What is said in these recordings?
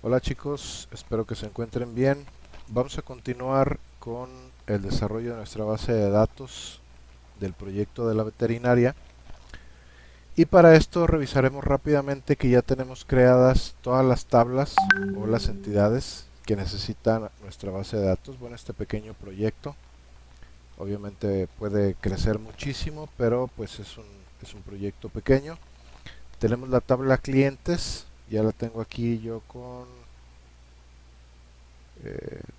Hola chicos, espero que se encuentren bien. Vamos a continuar con el desarrollo de nuestra base de datos del proyecto de la veterinaria. Y para esto revisaremos rápidamente que ya tenemos creadas todas las tablas o las entidades que necesitan nuestra base de datos. Bueno, este pequeño proyecto obviamente puede crecer muchísimo, pero pues es un proyecto pequeño. Tenemos la tabla clientes, ya la tengo aquí yo con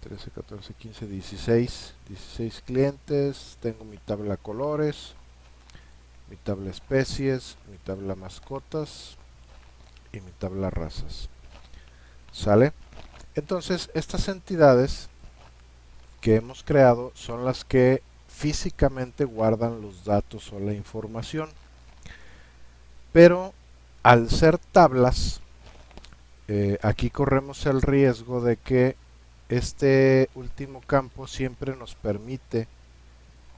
13, 14, 15, 16 clientes. Tengo mi tabla colores, mi tabla especies, mi tabla mascotas y mi tabla razas. ¿Sale? Entonces, estas entidades que hemos creado son las que físicamente guardan los datos o la información. Pero al ser tablas, aquí corremos el riesgo de que este último campo siempre nos permite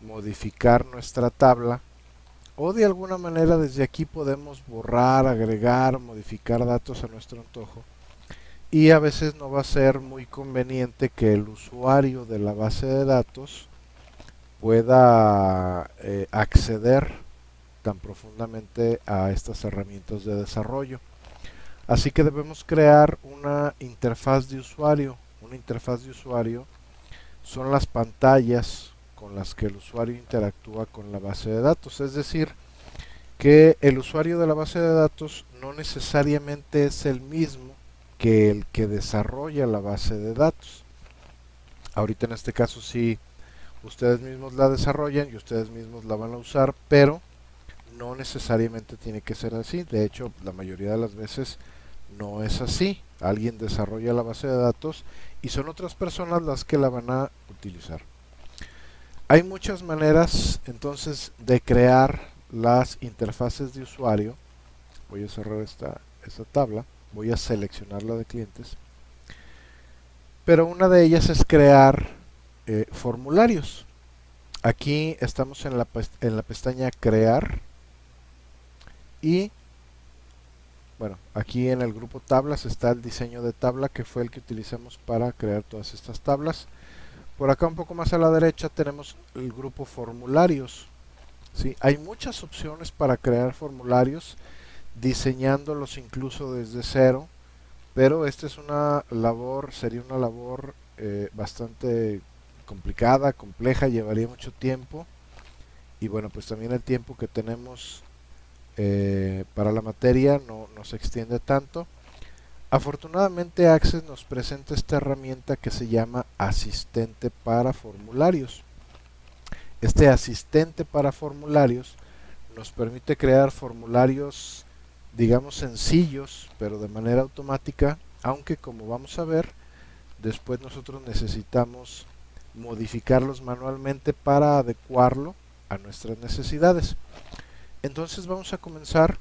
modificar nuestra tabla o de alguna manera desde aquí podemos borrar, agregar, modificar datos a nuestro antojo y a veces no va a ser muy conveniente que el usuario de la base de datos pueda acceder tan profundamente a estas herramientas de desarrollo. Así que debemos crear una interfaz de usuario. Una interfaz de usuario son las pantallas con las que el usuario interactúa con la base de datos. Es decir, que el usuario de la base de datos no necesariamente es el mismo que el que desarrolla la base de datos. Ahorita en este caso sí, ustedes mismos la desarrollan y ustedes mismos la van a usar, pero no necesariamente tiene que ser así. De hecho, la mayoría de las veces no es así. Alguien desarrolla la base de datos y son otras personas las que la van a utilizar. Hay muchas maneras entonces de crear las interfaces de usuario. Voy a cerrar esta tabla, voy a seleccionar la de clientes, pero una de ellas es crear formularios. Aquí estamos en la pestaña crear y bueno, aquí en el grupo tablas está el diseño de tabla que fue el que utilizamos para crear todas estas tablas. Por acá un poco más a la derecha tenemos el grupo formularios. ¿Sí? Hay muchas opciones para crear formularios, diseñándolos incluso desde cero, pero esta es una labor, sería una labor bastante complicada, compleja, llevaría mucho tiempo y bueno, pues también el tiempo que tenemos para la materia no se extiende tanto. Afortunadamente Access nos presenta esta herramienta que se llama asistente para formularios. Este asistente para formularios nos permite crear formularios, digamos, sencillos, pero de manera automática, aunque como vamos a ver, después nosotros necesitamos modificarlos manualmente para adecuarlo a nuestras necesidades. Entonces vamos a comenzar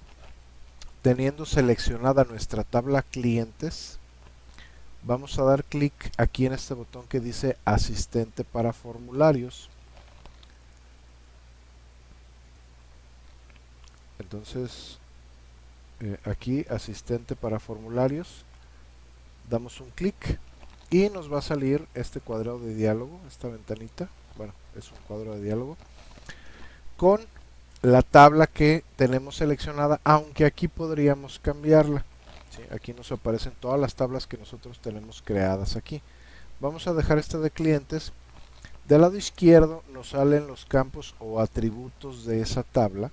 teniendo seleccionada nuestra tabla clientes. Vamos a dar clic aquí en este botón que dice asistente para formularios. Entonces aquí asistente para formularios, damos un clic y nos va a salir este cuadrado de diálogo, esta ventanita, bueno, es un cuadro de diálogo con la tabla que tenemos seleccionada, aunque aquí podríamos cambiarla. ¿Sí? Aquí nos aparecen todas las tablas que nosotros tenemos creadas aquí. Vamos a dejar esta de clientes. Del lado izquierdo nos salen los campos o atributos de esa tabla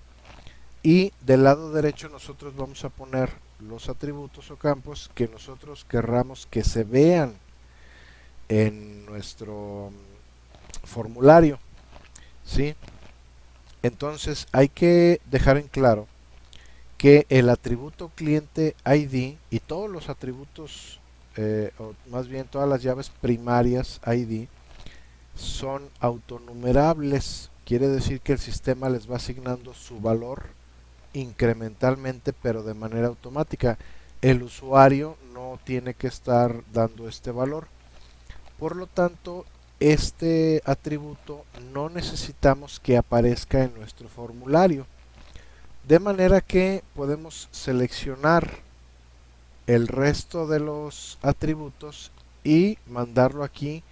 y del lado derecho nosotros vamos a poner los atributos o campos que nosotros querramos que se vean en nuestro formulario. ¿Sí? Entonces hay que dejar en claro que el atributo cliente ID y todos los atributos, o más bien todas las llaves primarias ID, son autonumerables. Quiere decir que el sistema les va asignando su valor incrementalmente, pero de manera automática. El usuario no tiene que estar dando este valor. Por lo tanto, este atributo no necesitamos que aparezca en nuestro formulario. De manera que podemos seleccionar el resto de los atributos y mandarlo aquí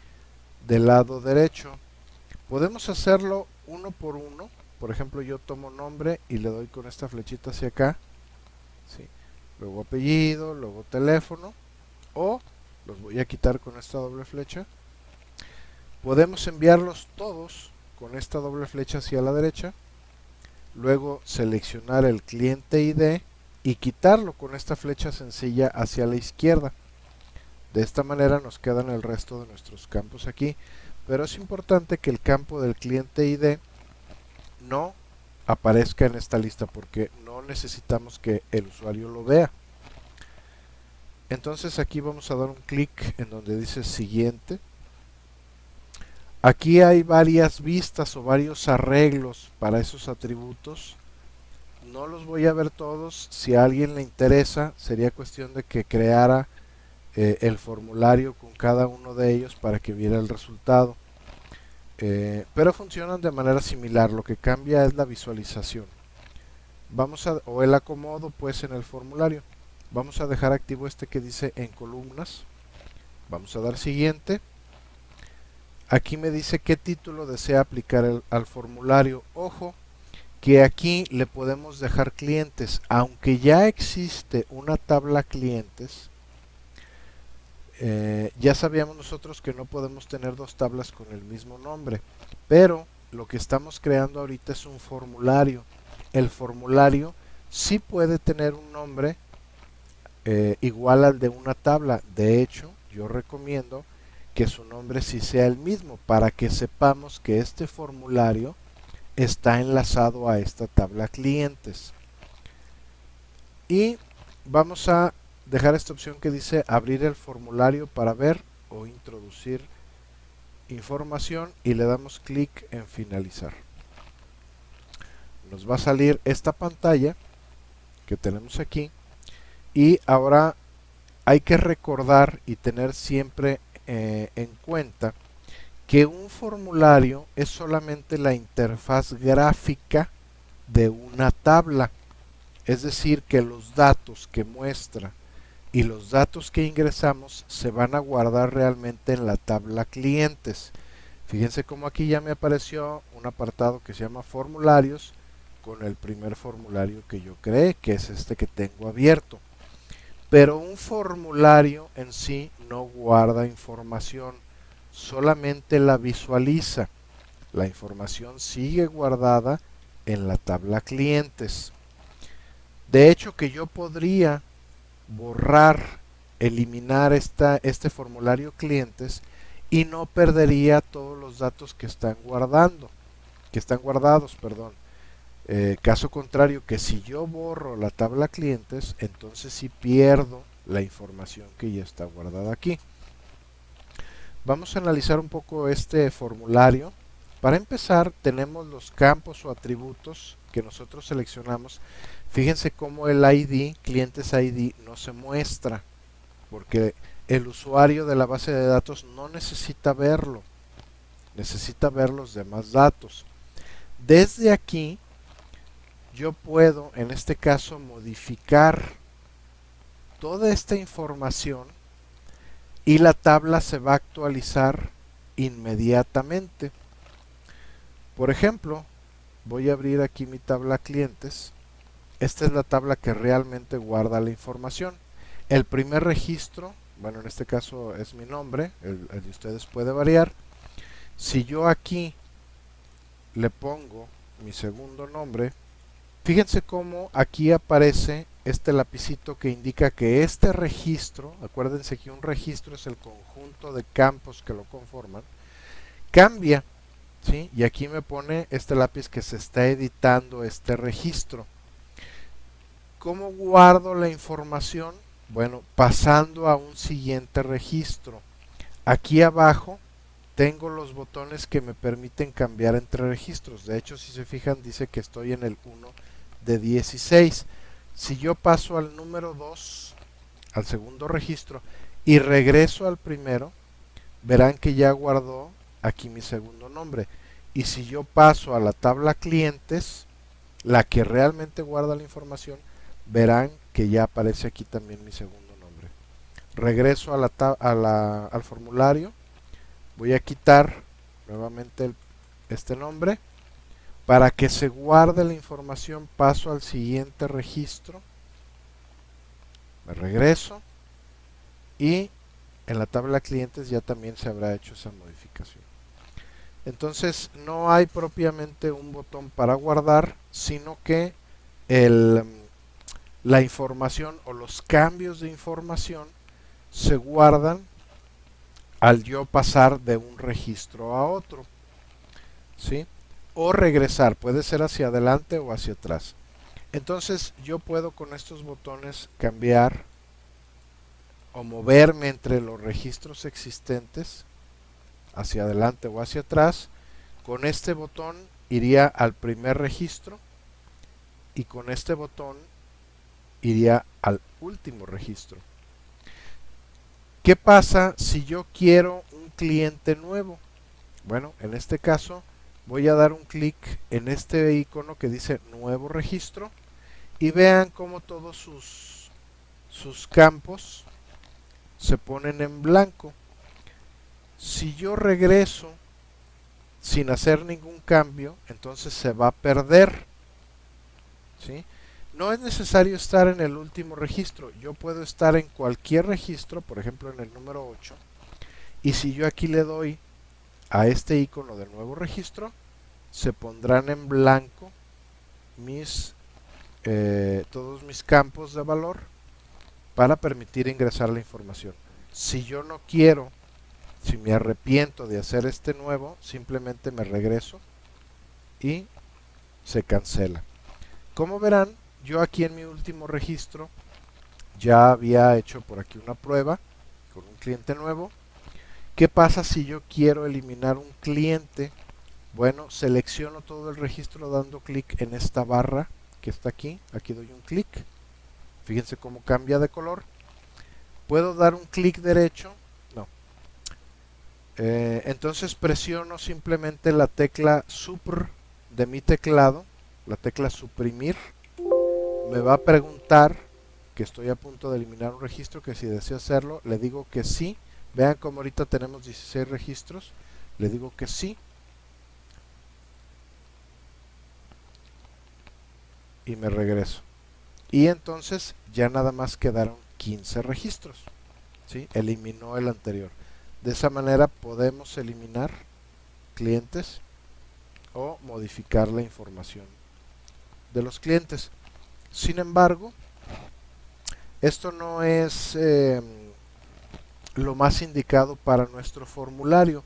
del lado derecho. Podemos hacerlo uno por uno. Por ejemplo, yo tomo nombre y le doy con esta flechita hacia acá, ¿sí? Luego apellido, luego teléfono, o los voy a quitar con esta doble flecha. Podemos enviarlos todos con esta doble flecha hacia la derecha, luego seleccionar el cliente ID y quitarlo con esta flecha sencilla hacia la izquierda. De esta manera nos quedan el resto de nuestros campos aquí, pero es importante que el campo del cliente ID no aparezca en esta lista porque no necesitamos que el usuario lo vea. Entonces aquí vamos a dar un clic en donde dice siguiente. Aquí hay varias vistas o varios arreglos para esos atributos. No los voy a ver todos. Si a alguien le interesa, sería cuestión de que creara el formulario con cada uno de ellos para que viera el resultado. Pero funcionan de manera similar. Lo que cambia es la visualización. O el acomodo pues en el formulario. Vamos a dejar activo este que dice en columnas. Vamos a dar siguiente. Aquí me dice qué título desea aplicar al formulario. Ojo, que aquí le podemos dejar clientes. Aunque ya existe una tabla clientes, ya sabíamos nosotros que no podemos tener dos tablas con el mismo nombre. Pero lo que estamos creando ahorita es un formulario. El formulario sí puede tener un nombre igual al de una tabla. De hecho, yo recomiendo que su nombre sí sea el mismo para que sepamos que este formulario está enlazado a esta tabla clientes. Y vamos a dejar esta opción que dice abrir el formulario para ver o introducir información y le damos clic en finalizar. Nos va a salir esta pantalla que tenemos aquí y ahora hay que recordar y tener siempre en cuenta que un formulario es solamente la interfaz gráfica de una tabla, es decir, que los datos que muestra y los datos que ingresamos se van a guardar realmente en la tabla clientes. Fíjense cómo aquí ya me apareció un apartado que se llama formularios con el primer formulario que yo creé, que es este que tengo abierto. Pero un formulario en sí no guarda información, solamente la visualiza. La información sigue guardada en la tabla clientes. De hecho, que yo podría borrar, eliminar este formulario clientes y no perdería todos los datos que están guardados, perdón. Caso contrario, que si yo borro la tabla clientes, entonces sí pierdo la información que ya está guardada aquí. Vamos a analizar un poco este formulario. Para empezar, tenemos los campos o atributos que nosotros seleccionamos. Fíjense cómo el ID, clientes ID, no se muestra, porque el usuario de la base de datos no necesita verlo, necesita ver los demás datos. Desde aquí, yo puedo, en este caso, modificar toda esta información y la tabla se va a actualizar inmediatamente. Por ejemplo, voy a abrir aquí mi tabla clientes. Esta es la tabla que realmente guarda la información. El primer registro, bueno, en este caso es mi nombre, el de ustedes puede variar. Si yo aquí le pongo mi segundo nombre, fíjense cómo aquí aparece este lapicito que indica que este registro, acuérdense que un registro es el conjunto de campos que lo conforman, cambia, ¿sí? Y aquí me pone este lápiz que se está editando este registro. ¿Cómo guardo la información? Bueno, pasando a un siguiente registro. Aquí abajo tengo los botones que me permiten cambiar entre registros. De hecho, si se fijan, dice que estoy en el 1 de 16. Si yo paso al número 2, al segundo registro, y regreso al primero, verán que ya guardó aquí mi segundo nombre. Y si yo paso a la tabla clientes, la que realmente guarda la información, verán que ya aparece aquí también mi segundo nombre. regreso a al formulario, voy a quitar nuevamente este nombre. Para que se guarde la información, paso al siguiente registro, me regreso y en la tabla clientes ya también se habrá hecho esa modificación. Entonces no hay propiamente un botón para guardar, sino que la información o los cambios de información se guardan al yo pasar de un registro a otro, ¿sí? O regresar, puede ser hacia adelante o hacia atrás. Entonces yo puedo con estos botones cambiar o moverme entre los registros existentes, hacia adelante o hacia atrás. Con este botón iría al primer registro y con este botón iría al último registro. ¿Qué pasa si yo quiero un cliente nuevo? Bueno, en este caso voy a dar un clic en este icono que dice nuevo registro y vean cómo todos sus campos se ponen en blanco. Si yo regreso sin hacer ningún cambio, entonces se va a perder, ¿sí? No es necesario estar en el último registro, yo puedo estar en cualquier registro, por ejemplo en el número 8, y si yo aquí le doy a este icono de nuevo registro, se pondrán en blanco todos mis campos de valor para permitir ingresar la información. Si yo no quiero, si me arrepiento de hacer este nuevo, simplemente me regreso y se cancela. Como verán, yo aquí en mi último registro ya había hecho por aquí una prueba con un cliente nuevo. ¿Qué pasa si yo quiero eliminar un cliente? Bueno, selecciono todo el registro dando clic en esta barra que está aquí. Aquí doy un clic. Fíjense cómo cambia de color. ¿Puedo dar un clic derecho? No. Entonces presiono simplemente la tecla Supr de mi teclado, la tecla suprimir. Me va a preguntar que estoy a punto de eliminar un registro, que si deseo hacerlo, le digo que sí. Vean como ahorita tenemos 16 registros. Le digo que sí. Y me regreso. Y entonces ya nada más quedaron 15 registros, ¿sí? Eliminó el anterior. De esa manera podemos eliminar clientes o modificar la información de los clientes. Sin embargo, esto no es lo más indicado para nuestro formulario.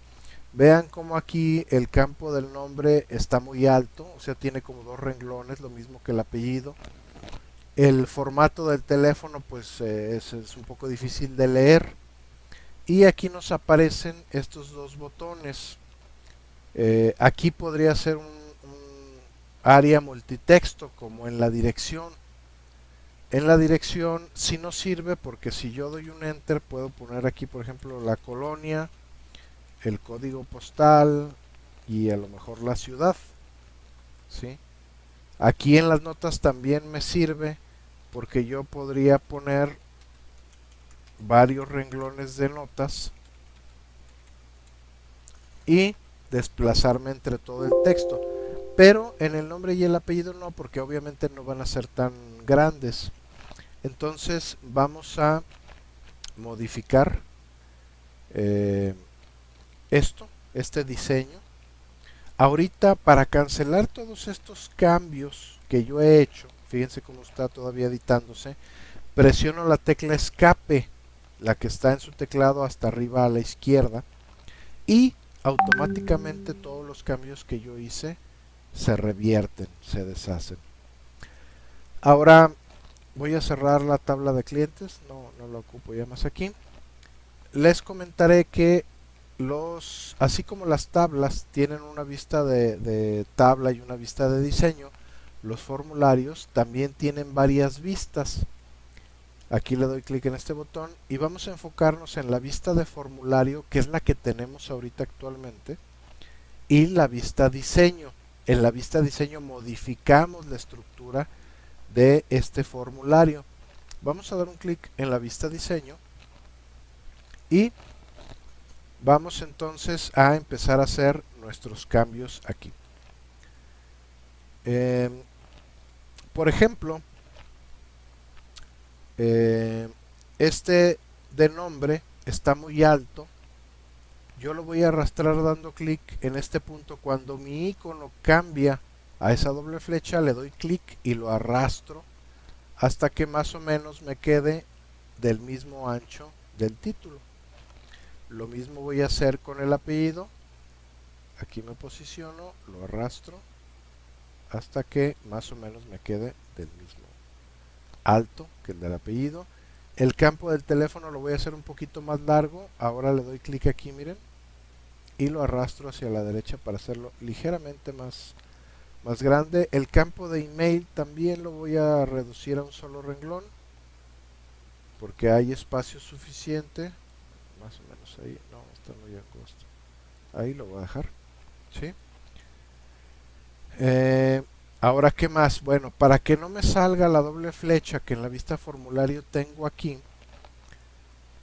Vean como aquí el campo del nombre está muy alto, o sea, tiene como 2 renglones, lo mismo que el apellido. El formato del teléfono pues es un poco difícil de leer. Y aquí nos aparecen estos 2 botones. Aquí podría ser un área multitexto como en la dirección. En la dirección sí nos sirve porque si yo doy un enter puedo poner aquí por ejemplo la colonia, el código postal y a lo mejor la ciudad, ¿sí? Aquí en las notas también me sirve porque yo podría poner varios renglones de notas y desplazarme entre todo el texto. Pero en el nombre y el apellido no, porque obviamente no van a ser tan grandes. Entonces vamos a modificar este diseño. Ahorita para cancelar todos estos cambios que yo he hecho, fíjense cómo está todavía editándose, presiono la tecla escape, la que está en su teclado hasta arriba a la izquierda, y automáticamente todos los cambios que yo hice se revierten, se deshacen. Ahora voy a cerrar la tabla de clientes, no la ocupo ya más aquí. Les comentaré que así como las tablas tienen una vista de tabla y una vista de diseño, los formularios también tienen varias vistas. Aquí le doy clic en este botón y vamos a enfocarnos en la vista de formulario, que es la que tenemos ahorita actualmente, y la vista diseño. En la vista diseño modificamos la estructura de este formulario. Vamos a dar un clic en la vista diseño Y vamos entonces a empezar a hacer nuestros cambios aquí. Por ejemplo, este de nombre está muy alto. Yo lo voy a arrastrar dando clic en este punto. Cuando mi icono cambia a esa doble flecha, le doy clic y lo arrastro hasta que más o menos me quede del mismo ancho del título. Lo mismo voy a hacer con el apellido. Aquí me posiciono, lo arrastro hasta que más o menos me quede del mismo alto que el del apellido. El campo del teléfono lo voy a hacer un poquito más largo. Ahora le doy clic aquí, miren, y lo arrastro hacia la derecha para hacerlo ligeramente más grande. El campo de email también lo voy a reducir a un solo renglón porque hay espacio suficiente. Más o menos ahí. No, está muy angosto. Ahí lo voy a dejar. ¿Sí? Ahora, ¿qué más? Bueno, para que no me salga la doble flecha que en la vista formulario tengo aquí,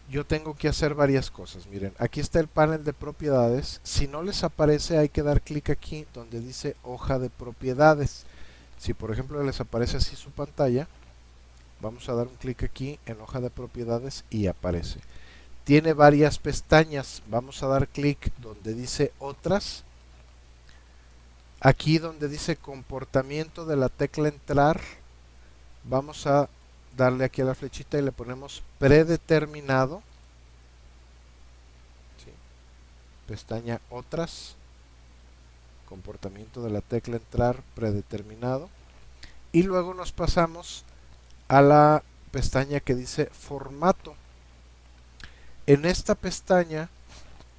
yo tengo que hacer varias cosas. Miren, aquí está el panel de propiedades. Si no les aparece, hay que dar clic aquí donde dice hoja de propiedades. Si por ejemplo les aparece así su pantalla, vamos a dar un clic aquí en hoja de propiedades y aparece. Tiene varias pestañas. Vamos a dar clic donde dice otras. Aquí donde dice comportamiento de la tecla entrar, vamos a darle aquí a la flechita y le ponemos predeterminado. ¿Sí? Pestaña otras, comportamiento de la tecla entrar predeterminado. Y luego nos pasamos a la pestaña que dice formato. En esta pestaña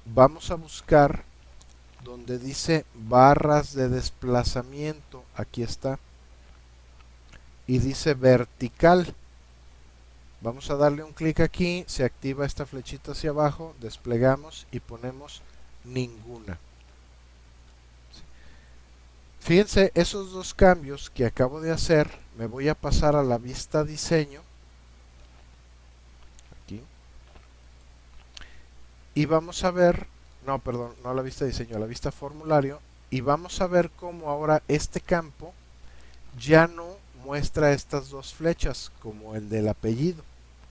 vamos a buscar donde dice barras de desplazamiento. Aquí está. Y dice vertical. Vamos a darle un clic aquí, se activa esta flechita hacia abajo, desplegamos y ponemos ninguna. Fíjense, esos dos cambios que acabo de hacer, me voy a pasar a la vista diseño. Aquí. Y vamos a ver, no, perdón, no a la vista diseño, a la vista formulario. Y vamos a ver cómo ahora este campo ya no muestra estas dos flechas como el del apellido.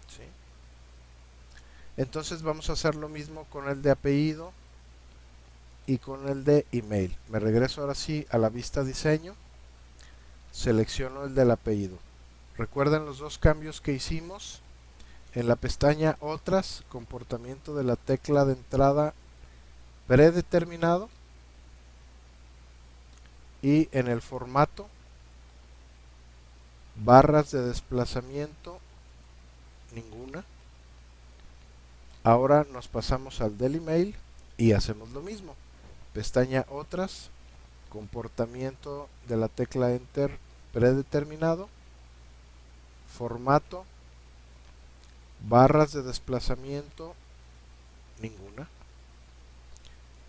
¿Sí? Entonces vamos a hacer lo mismo con el de apellido y con el de email. Me regreso ahora sí a la vista diseño, selecciono el del apellido. Recuerden los dos cambios que hicimos. En la pestaña otras, comportamiento de la tecla de entrada predeterminado, y en el formato, barras de desplazamiento, ninguna. Ahora nos pasamos al del email y hacemos lo mismo. Pestaña otras, comportamiento de la tecla enter predeterminado, formato, barras de desplazamiento, ninguna.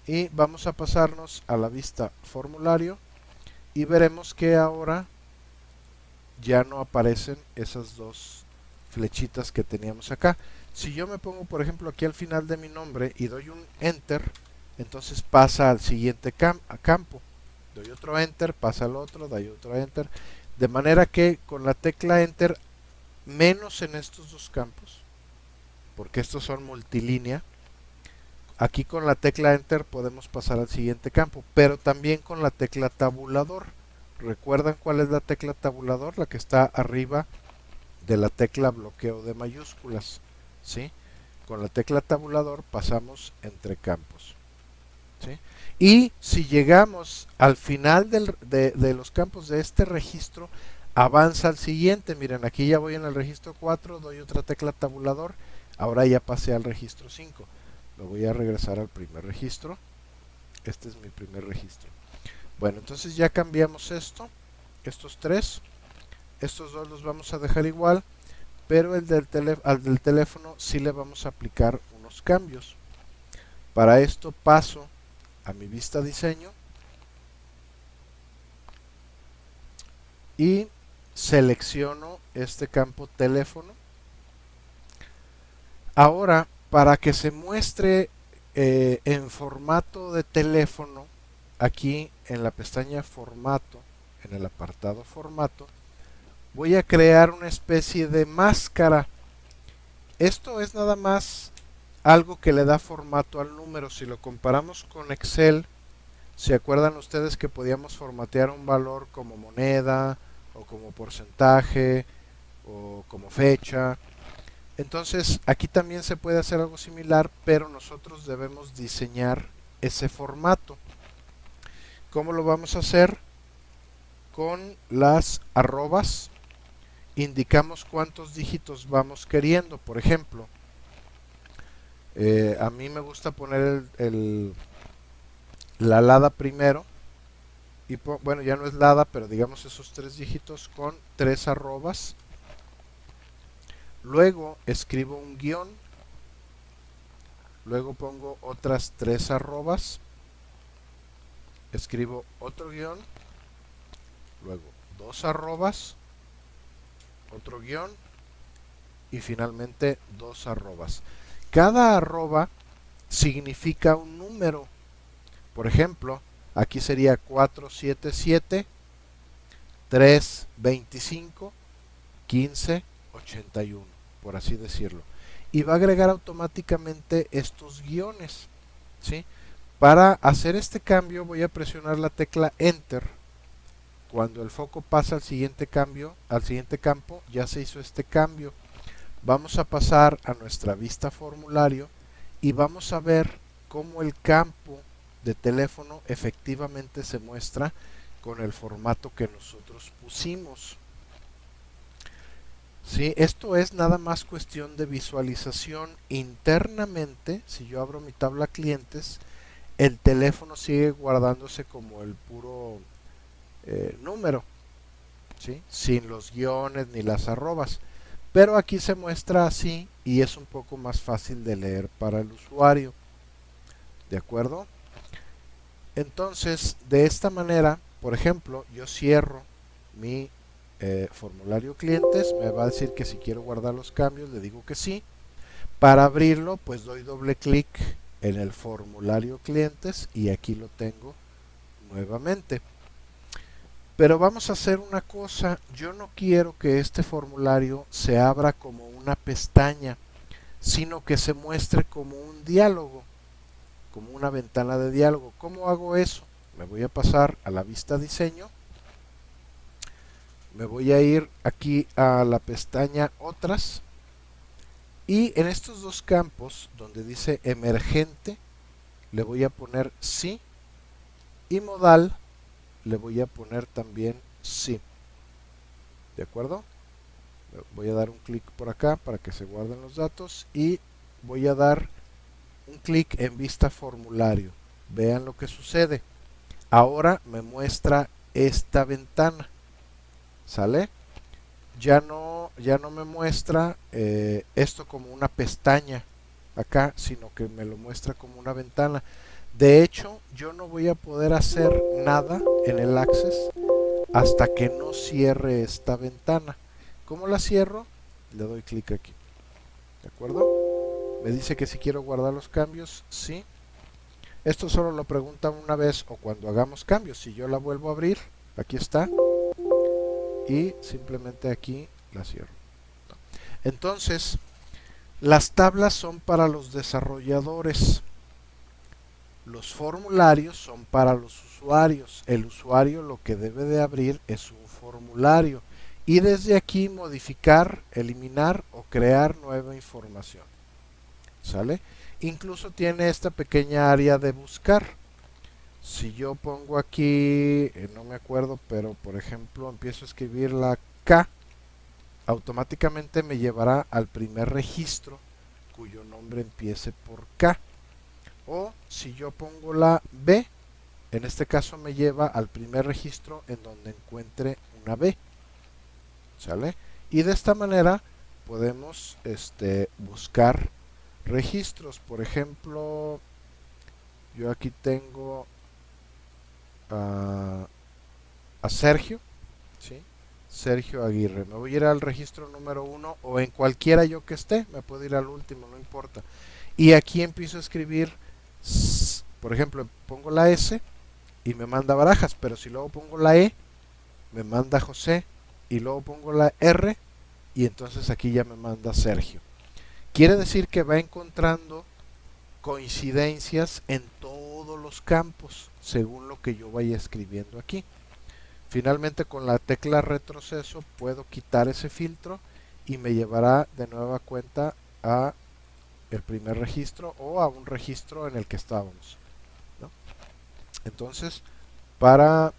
Y vamos a pasarnos a la vista formulario y veremos que ahora ya no aparecen esas dos flechitas que teníamos acá. Si yo me pongo por ejemplo aquí al final de mi nombre y doy un enter, entonces pasa al siguiente campo. Doy otro enter, pasa al otro, doy otro enter. De manera que con la tecla enter, menos en estos dos campos, porque estos son multilínea, aquí con la tecla enter podemos pasar al siguiente campo, pero también con la tecla tabulador. ¿Recuerdan cuál es la tecla tabulador? La que está arriba de la tecla bloqueo de mayúsculas. ¿Sí? Con la tecla tabulador pasamos entre campos. ¿Sí? Y si llegamos al final de los campos de este registro, avanza al siguiente. Miren, aquí ya voy en el registro 4, doy otra tecla tabulador, ahora ya pasé al registro 5. Me voy a regresar al primer registro. Este es mi primer registro. Bueno, entonces ya cambiamos estos tres. Estos dos los vamos a dejar igual, pero al del teléfono sí le vamos a aplicar unos cambios. Para esto paso a mi vista diseño y selecciono este campo teléfono. Ahora Para que se muestre en formato de teléfono, aquí en la pestaña formato, en el apartado formato, voy a crear una especie de máscara. Esto es nada más algo que le da formato al número. Si lo comparamos con Excel, ¿se acuerdan ustedes que podíamos formatear un valor como moneda o como porcentaje o como fecha? Entonces aquí también se puede hacer algo similar, pero nosotros debemos diseñar ese formato. ¿Cómo lo vamos a hacer? Con las arrobas indicamos cuántos dígitos vamos queriendo. Por ejemplo, a mí me gusta poner la lada primero. Y bueno, ya no es lada, pero digamos esos 3 dígitos con 3 arrobas. Luego escribo un guión. Luego pongo otras 3 arrobas. Escribo otro guión. Luego 2 arrobas. Otro guión. Y finalmente 2 arrobas. Cada arroba significa un número. Por ejemplo, aquí sería 477, 325, 1581, por así decirlo. Y va a agregar automáticamente estos guiones, ¿sí? Para hacer este cambio voy a presionar la tecla Enter. Cuando el foco pasa al siguiente campo, ya se hizo este cambio. Vamos a pasar a nuestra vista formulario y vamos a ver cómo el campo de teléfono efectivamente se muestra con el formato que nosotros pusimos. ¿Sí? Esto es nada más cuestión de visualización. Internamente, si yo abro mi tabla clientes, el teléfono sigue guardándose como el puro número, ¿sí? Sin los guiones ni las arrobas. Pero aquí se muestra así y es un poco más fácil de leer para el usuario. ¿De acuerdo? Entonces, de esta manera, por ejemplo, yo cierro mi formulario clientes, me va a decir que si quiero guardar los cambios, le digo que sí. Para abrirlo, pues doy doble clic en el formulario clientes y aquí lo tengo nuevamente. Pero vamos a hacer una cosa, yo no quiero que este formulario se abra como una pestaña, sino que se muestre como un diálogo, como una ventana de diálogo. ¿Cómo hago eso? Me voy a pasar a la vista diseño, me voy a ir aquí a la pestaña otras y en estos dos campos donde dice emergente le voy a poner sí y modal le voy a poner también sí. ¿De acuerdo? Voy a dar un clic por acá para que se guarden los datos y voy a dar un clic en vista formulario. Vean lo que sucede. Ahora me muestra esta ventana. ¿Sale? Ya no me muestra esto como una pestaña acá, sino que me lo muestra como una ventana. De hecho, yo no voy a poder hacer nada en el Access hasta que no cierre esta ventana. ¿Cómo la cierro? Le doy clic aquí. ¿De acuerdo? Me dice que si quiero guardar los cambios, sí. Esto solo lo pregunta una vez o cuando hagamos cambios. Si yo la vuelvo a abrir, aquí está. Y simplemente aquí la cierro. Entonces, las tablas son para los desarrolladores. Los formularios son para los usuarios. El usuario lo que debe de abrir es un formulario y desde aquí modificar, eliminar o crear nueva información. ¿Sale? Incluso tiene esta pequeña área de buscar. Si yo pongo aquí, no me acuerdo, pero por ejemplo empiezo a escribir la K, automáticamente me llevará al primer registro cuyo nombre empiece por K. O si yo pongo la B, en este caso me lleva al primer registro en donde encuentre una B. ¿Sale? Y de esta manera podemos buscar registros. Por ejemplo, yo aquí tengo a Sergio, ¿sí? Sergio Aguirre. Me voy a ir al registro número 1 o en cualquiera yo que esté, me puedo ir al último, no importa. Y aquí empiezo a escribir, por ejemplo, pongo la S y me manda Barajas, pero si luego pongo la E, me manda José y luego pongo la R y entonces aquí ya me manda Sergio. Quiere decir que va encontrando coincidencias en todos los campos según lo que yo vaya escribiendo aquí. Finalmente con la tecla retroceso puedo quitar ese filtro y me llevará de nueva cuenta a el primer registro o a un registro en el que estábamos, ¿no? Entonces, para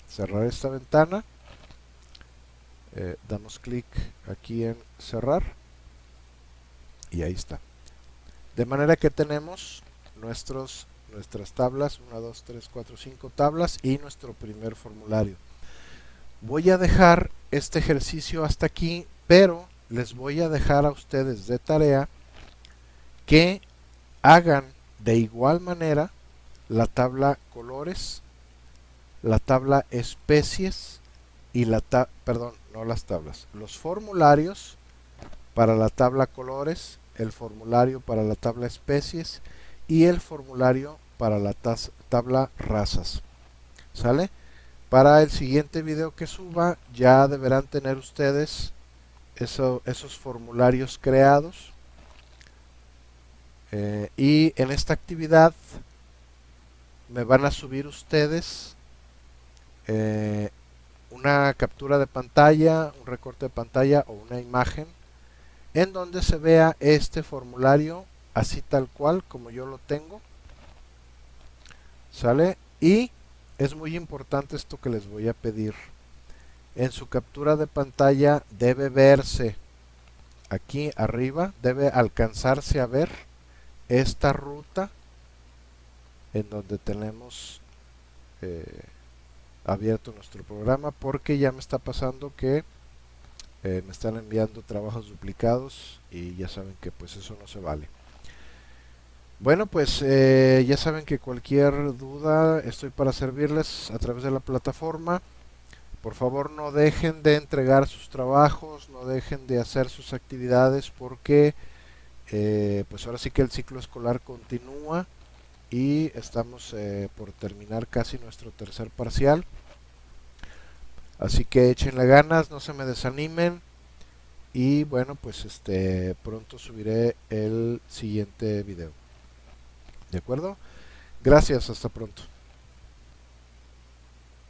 cerrar esta ventana, damos clic aquí en cerrar y ahí está. De manera que tenemos nuestras tablas, 1, 2, 3, 4, 5 tablas y nuestro primer formulario. Voy a dejar este ejercicio hasta aquí, pero les voy a dejar a ustedes de tarea que hagan de igual manera la tabla colores, la tabla especies y los formularios para la tabla colores, el formulario para la tabla especies y el formulario para la tabla razas. ¿Sale? Para el siguiente video que suba ya deberán tener ustedes esos formularios creados. Y en esta actividad me van a subir ustedes una captura de pantalla, un recorte de pantalla o una imagen en donde se vea este formulario así tal cual como yo lo tengo. ¿Sale? Y es muy importante esto que les voy a pedir. En su captura de pantalla debe verse aquí arriba, debe alcanzarse a ver esta ruta en donde tenemos abierto nuestro programa, porque ya me está pasando que me están enviando trabajos duplicados y ya saben que pues eso no se vale. Bueno, pues ya saben que cualquier duda estoy para servirles a través de la plataforma. Por favor, no dejen de entregar sus trabajos, no dejen de hacer sus actividades, porque pues ahora sí que el ciclo escolar continúa y estamos por terminar casi nuestro tercer parcial. Así que échenle ganas, no se me desanimen y bueno, pues pronto subiré el siguiente video. ¿De acuerdo? Gracias, hasta pronto.